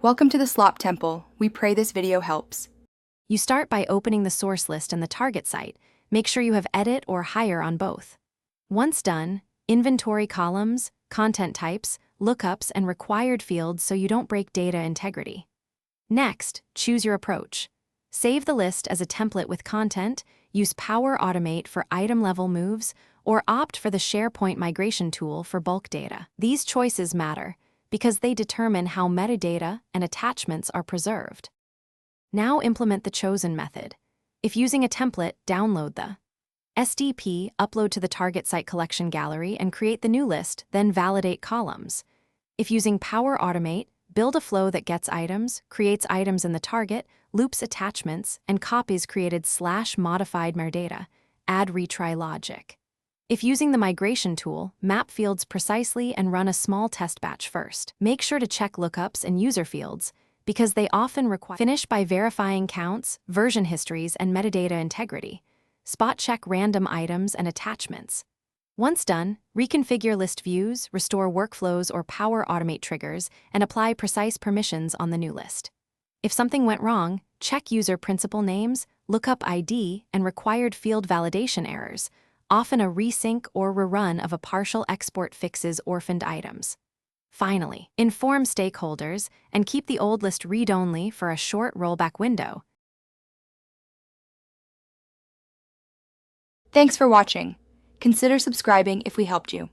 Welcome to the Slop Temple. We pray this video helps. You start by opening the source list and the target site. Make sure you have edit or higher on both. Once done, inventory columns, content types, lookups, and required fields so you don't break data integrity. Next, choose your approach. Save the list as a template with content, use Power Automate for item-level moves, or opt for the Sharepoint migration tool for bulk data. These choices matter because they determine how metadata and attachments are preserved. Now implement the chosen method. If using a template, download the SDP, upload to the target site collection gallery, and create the new list, then validate columns. If using Power Automate, build a flow that gets items, creates items in the target, loops attachments, and copies created /modified metadata. Add retry logic. If using the migration tool, map fields precisely and run a small test batch first. Make sure to check lookups and user fields, because they often require. Finish by verifying counts, version histories, and metadata integrity. Spot check random items and attachments. Once done, reconfigure list views, restore workflows or Power Automate triggers, and apply precise permissions on the new list. If something went wrong, check user principal names, lookup ID, and required field validation errors. Often a resync or rerun of a partial export fixes orphaned items. Finally, inform stakeholders and keep the old list read-only for a short rollback window. Thanks for watching. Consider subscribing if we helped you.